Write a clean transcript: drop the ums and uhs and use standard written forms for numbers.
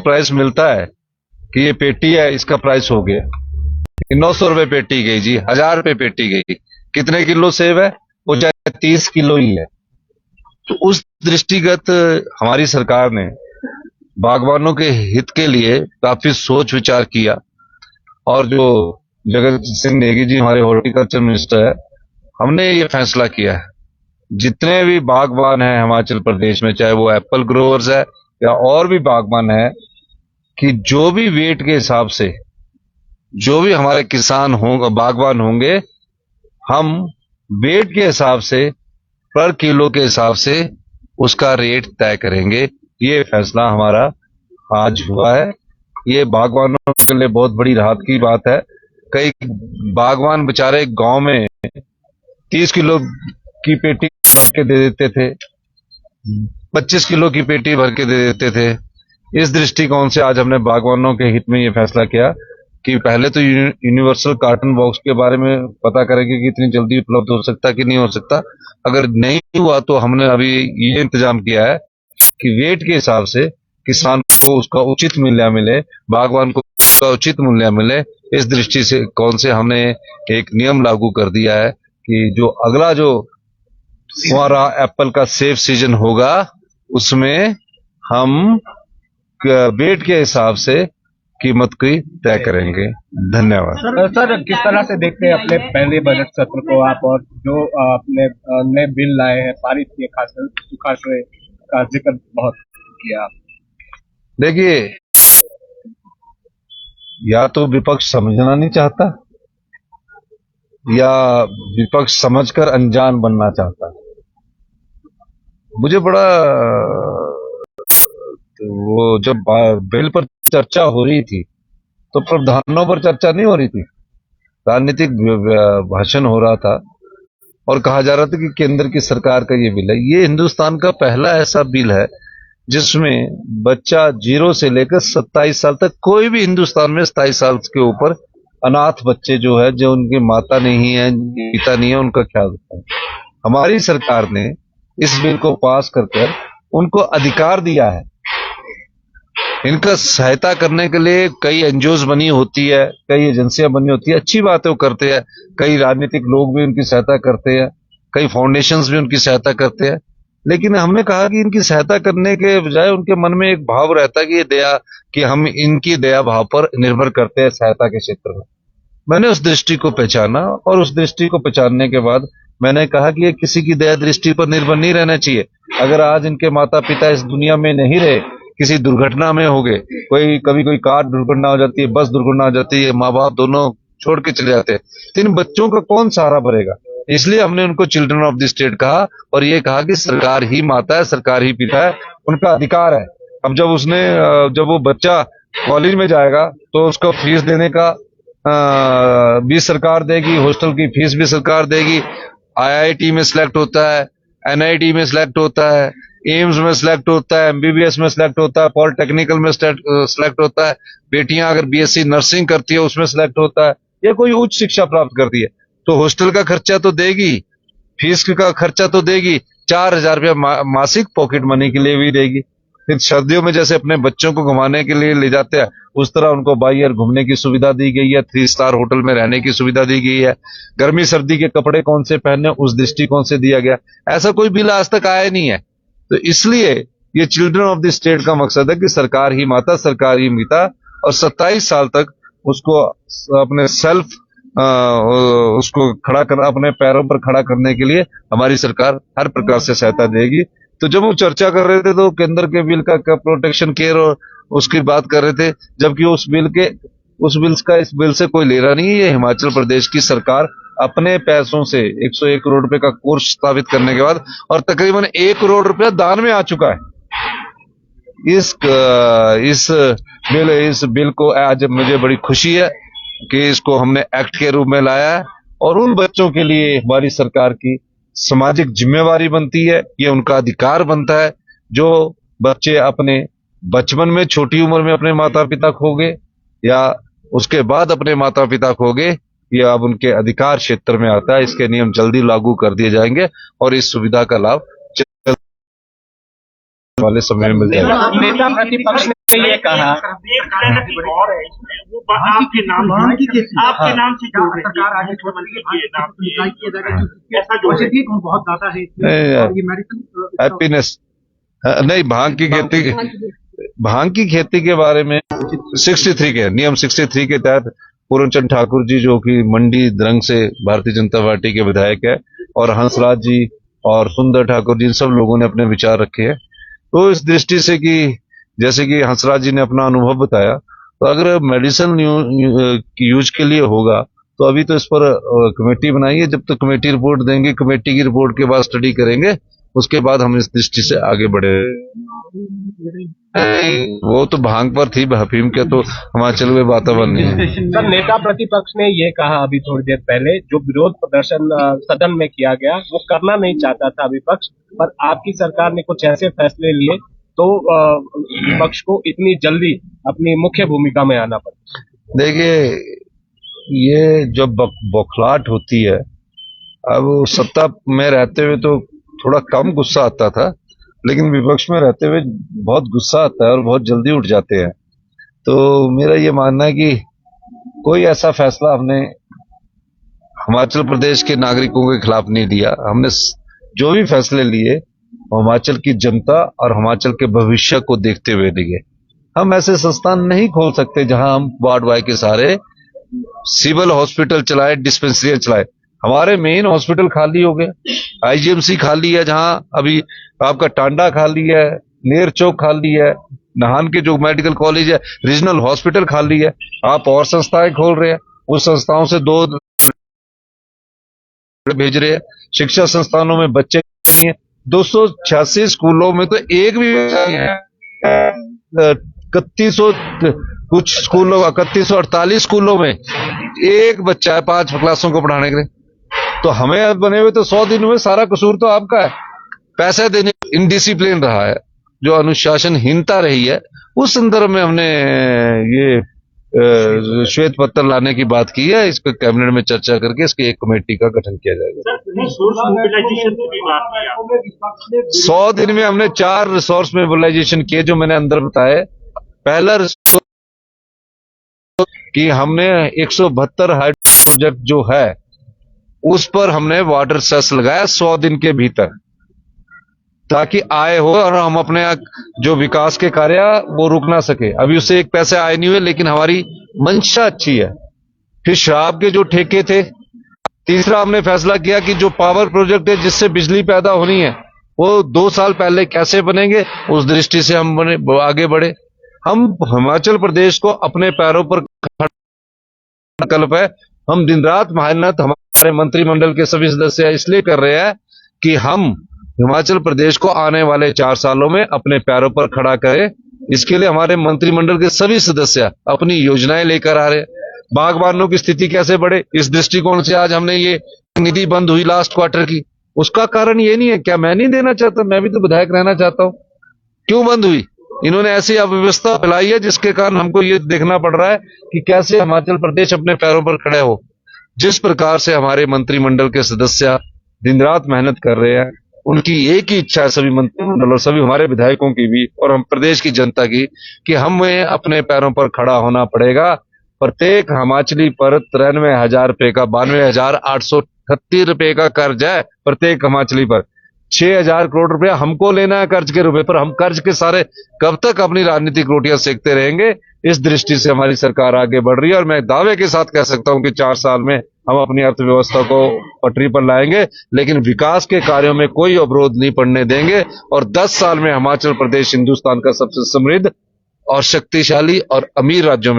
Price मिलता है कि ये पेटी है, इसका प्राइस हो गया 900 रुपए पेटी गई जी, 1000 रुपए पेटी गई। कितने किलो सेब है? वो चाहे 30 किलो ही है। तो उस दृष्टिगत हमारी सरकार ने बागवानों के हित के लिए काफी सोच विचार किया, और जो जगत सिंह नेगी जी हमारे हॉर्टिकल्चर मिनिस्टर है, हमने ये फैसला किया है जितने भी बागवान हैं हिमाचल प्रदेश में, चाहे वो एप्पल ग्रोवर्स है या और भी बागवान है, कि जो भी वेट के हिसाब से जो भी हमारे किसान होंगे, बागवान होंगे, हम वेट के हिसाब से, पर किलो के हिसाब से उसका रेट तय करेंगे। ये फैसला हमारा आज हुआ है। ये बागवानों के लिए बहुत बड़ी राहत की बात है। कई बागवान बेचारे गांव में 30 किलो की पेटी भर के दे देते थे, 25 किलो की पेटी भर के दे देते थे। इस दृष्टिकोण से आज हमने बागवानों के हित में ये फैसला किया कि पहले तो यूनिवर्सल कार्टन बॉक्स के बारे में पता करेंगे कि इतनी जल्दी उपलब्ध हो सकता कि नहीं हो सकता। अगर नहीं हुआ तो हमने अभी ये इंतजाम किया है कि वेट के हिसाब से किसान को उसका उचित मूल्य मिले, बागवान को उसका उचित मूल्य मिले। इस दृष्टि से कौन से हमने एक नियम लागू कर दिया है कि जो अगला जो हमारा एप्पल का सेब सीजन होगा उसमें हम वेट के हिसाब से कीमत की तय करेंगे। धन्यवाद। सर किस तरह से देखते हैं अपने पहले बजट सत्र को आप, और जो अपने नए बिल लाए हैं, पारित किए, खासकर सुखाश्रय का जिक्र बहुत किया। देखिए, या तो विपक्ष समझना नहीं चाहता या विपक्ष समझकर अनजान बनना चाहता। मुझे बड़ा वो जब बिल पर चर्चा हो रही थी तो प्रावधानों पर चर्चा नहीं हो रही थी, राजनीतिक भाषण हो रहा था और कहा जा रहा था कि केंद्र की सरकार का ये बिल है। ये हिंदुस्तान का पहला ऐसा बिल है जिसमें बच्चा 0 से लेकर 27 साल तक, कोई भी हिंदुस्तान में 27 साल के ऊपर अनाथ बच्चे जो है, जो उनकी माता नहीं है, पिता नहीं है, उनका ख्याल रखता है। हमारी सरकार ने इस बिल को पास कर उनको अधिकार दिया है। इनका सहायता करने के लिए कई एनजीओज बनी होती है, कई एजेंसियां बनी होती है, अच्छी बातें वो करते हैं। कई राजनीतिक लोग भी उनकी सहायता करते हैं, कई फाउंडेशंस भी उनकी सहायता करते हैं। लेकिन हमने कहा कि इनकी सहायता करने के बजाय उनके मन में एक भाव रहता है कि ये दया, कि हम इनकी दया भाव पर निर्भर करते हैं सहायता के क्षेत्र में। मैंने उस दृष्टि को पहचाना और उस दृष्टि को पहचानने के बाद मैंने कहा कि ये किसी की दया दृष्टि पर निर्भर नहीं रहना चाहिए। अगर आज इनके माता पिता इस दुनिया में नहीं रहे, किसी दुर्घटना में हो गए, कभी कोई कार दुर्घटना हो जाती है, बस दुर्घटना हो जाती है, माँ बाप दोनों छोड़ के चले जाते हैं, तो इन बच्चों का कौन सहारा भरेगा? इसलिए हमने उनको चिल्ड्रन ऑफ द स्टेट कहा और ये कहा कि सरकार ही माता है, सरकार ही पिता है, उनका अधिकार है। अब जब वो बच्चा कॉलेज में जाएगा तो उसका फीस देने का भी सरकार देगी, हॉस्टल की फीस भी सरकार देगी। आईआईटी में सिलेक्ट होता है, एनआईटी में सिलेक्ट होता है, एम्स में सिलेक्ट होता है, एमबीबीएस में सिलेक्ट होता है, पॉलिटेक्निकल में सिलेक्ट होता है। बेटियां अगर बीएससी नर्सिंग करती है उसमें सिलेक्ट होता है, या कोई उच्च शिक्षा प्राप्त करती है तो हॉस्टल का खर्चा तो देगी, फीस का खर्चा तो देगी, 4000 रुपया मासिक पॉकेट मनी के लिए भी देगी। फिर सर्दियों में जैसे अपने बच्चों को घुमाने के लिए ले जाते हैं, उस तरह उनको बाई एयर घूमने की सुविधा दी गई है, 3 स्टार होटल में रहने की सुविधा दी गई है। गर्मी सर्दी के कपड़े कौन से पहनने, उस दृष्टिकोण से दिया गया। ऐसा कोई बिल आज तक आया नहीं है। तो इसलिए ये चिल्ड्रन ऑफ द स्टेट का मकसद है कि सरकार ही माता, सरकार ही पिता, और 27 साल तक उसको अपने सेल्फ उसको खड़ा कर, अपने पैरों पर खड़ा करने के लिए हमारी सरकार हर प्रकार से सहायता देगी। तो जब वो चर्चा कर रहे थे तो केंद्र के बिल का प्रोटेक्शन केयर और उसकी बात कर रहे थे, जबकि उस इस बिल से कोई लेना नहीं है। ये हिमाचल प्रदेश की सरकार अपने पैसों से 101 करोड़ रुपए का कोर्स स्थापित करने के बाद, और तकरीबन 1 करोड़ रुपया दान में आ चुका है। इस बिल को आज मुझे बड़ी खुशी है कि इसको हमने एक्ट के रूप में लाया है, और उन बच्चों के लिए हमारी सरकार की सामाजिक जिम्मेवारी बनती है, ये उनका अधिकार बनता है। जो बच्चे अपने बचपन में, छोटी उम्र में अपने माता पिता खो गए या उसके बाद अपने माता पिता खो गए, ये अब उनके अधिकार क्षेत्र में आता है। इसके नियम जल्दी लागू कर दिए जाएंगे और इस सुविधा का लाभ वाले समय में मिल जाएगा। नेता प्रतिपक्ष ने ये कहा आपके नाम से सरकार आगे बहुत ज्यादा है हैप्पीनेस नहीं, भांग की खेती के बारे में 63 के नियम 63 के तहत पूर्णचंद ठाकुर जी, जो कि मंडी द्रंग से भारतीय जनता पार्टी के विधायक है, और हंसराज जी और सुंदर ठाकुर जी, इन सब लोगों ने अपने विचार रखे हैं। तो इस दृष्टि से कि जैसे कि हंसराज जी ने अपना अनुभव बताया, तो अगर मेडिसिन यूज के लिए होगा तो अभी तो इस पर कमेटी बनाई है। जब तक कमेटी रिपोर्ट देंगे, कमेटी की रिपोर्ट के बाद स्टडी करेंगे, उसके बाद हम इस दृष्टि से आगे बढ़े। वो तो भांग पर थी, अफीम के तो हिमाचल में वातावरण नहीं है। सर, नेता प्रतिपक्ष ने ये कहा अभी थोड़ी देर पहले, जो विरोध प्रदर्शन सदन में किया गया वो करना नहीं चाहता था विपक्ष, पर आपकी सरकार ने कुछ ऐसे फैसले लिए तो विपक्ष को इतनी जल्दी अपनी मुख्य भूमिका में आना पड़ा। देखिए, ये जब बौखलाहट होती है, अब सत्ता में रहते हुए तो थोड़ा कम गुस्सा आता था, लेकिन विपक्ष में रहते हुए बहुत गुस्सा आता है और बहुत जल्दी उठ जाते हैं। तो मेरा ये मानना है कि कोई ऐसा फैसला हमने हिमाचल प्रदेश के नागरिकों के खिलाफ नहीं लिया। हमने जो भी फैसले लिए हिमाचल की जनता और हिमाचल के भविष्य को देखते हुए लिए। हम ऐसे संस्थान नहीं खोल सकते जहां हम वार्ड वाई के सारे सिविल हॉस्पिटल चलाए, डिस्पेंसरी चलाए। हमारे मेन हॉस्पिटल खाली हो गए, आईजीएमसी खाली है, जहां अभी आपका टांडा खाली है, नेर चौक खाली है, नाहन के जो मेडिकल कॉलेज है, रीजनल हॉस्पिटल खाली है। आप और संस्थाएं खोल रहे हैं, उस संस्थाओं से 2 भेज रहे हैं। शिक्षा संस्थानों में बच्चे नहीं है। 286 स्कूलों में तो एक भी नहीं है। 3100 कुछ स्कूलों, 3148 स्कूलों में एक बच्चा है 5 क्लासों को पढ़ाने के लिए। तो हमें बने हुए तो 100 दिन में सारा कसूर तो आपका है। पैसे देने इनडिसिप्लिन रहा है, जो अनुशासनहीनता रही है, उस संदर्भ में हमने ये श्वेत पत्र लाने की बात की है। इस पर कैबिनेट में चर्चा करके इसकी एक कमेटी का गठन किया जाएगा। 100 दिन में हमने 4 रिसोर्स मोबिलाइजेशन किए, जो मैंने अंदर बताए। पहला कि हमने 172 हाइड्रो प्रोजेक्ट जो है उस पर हमने वाटर सेस लगाया 100 दिन के भीतर, ताकि आय हो और हम अपने जो विकास के कार्य वो रुक ना सके। अभी उससे एक पैसे आए नहीं हुए, लेकिन हमारी मंशा अच्छी है। फिर शराब के जो ठेके थे, तीसरा हमने फैसला किया कि जो पावर प्रोजेक्ट है जिससे बिजली पैदा होनी है वो 2 साल पहले कैसे बनेंगे, उस दृष्टि से हम आगे बढ़े। हम हिमाचल प्रदेश को अपने पैरों पर संकल्प है। हम दिन रात मेहनत हमारे मंत्रिमंडल के सभी सदस्य इसलिए कर रहे हैं कि हम हिमाचल प्रदेश को आने वाले 4 सालों में अपने पैरों पर खड़ा करें। इसके लिए हमारे मंत्रिमंडल के सभी सदस्य अपनी योजनाएं लेकर आ रहे हैं। बागबानों की स्थिति कैसे बढ़े, इस दृष्टिकोण से आज हमने ये निधि बंद हुई लास्ट क्वार्टर की। उसका कारण ये नहीं है क्या मैं नहीं देना चाहता, मैं भी तो विधायक रहना चाहता हूं। क्यों बंद हुई? इन्होंने ऐसी अव्यवस्था फैलाई है जिसके कारण हमको ये देखना पड़ रहा है कि कैसे हिमाचल प्रदेश अपने पैरों पर खड़े हो। जिस प्रकार से हमारे मंत्रिमंडल के सदस्य दिन रात मेहनत कर रहे हैं, उनकी एक ही इच्छा है, सभी मंत्रिमंडल और सभी हमारे विधायकों की भी और हम प्रदेश की जनता की, कि हमें अपने पैरों पर खड़ा होना पड़ेगा। प्रत्येक हिमाचली पर 93,000 रुपए का 92,838 रुपए का कर्ज है। प्रत्येक हिमाचली पर 6,000 करोड़ रुपया हमको लेना है कर्ज के रूप पर। हम कर्ज के सारे कब तक अपनी राजनीतिक रोटियां सेकते रहेंगे? इस दृष्टि से हमारी सरकार आगे बढ़ रही है और मैं दावे के साथ कह सकता हूं कि 4 साल में हम अपनी अर्थव्यवस्था को पटरी पर लाएंगे, लेकिन विकास के कार्यों में कोई अवरोध नहीं पड़ने देंगे। और 10 साल में हिमाचल प्रदेश हिंदुस्तान का सबसे समृद्ध और शक्तिशाली और अमीर राज्यों में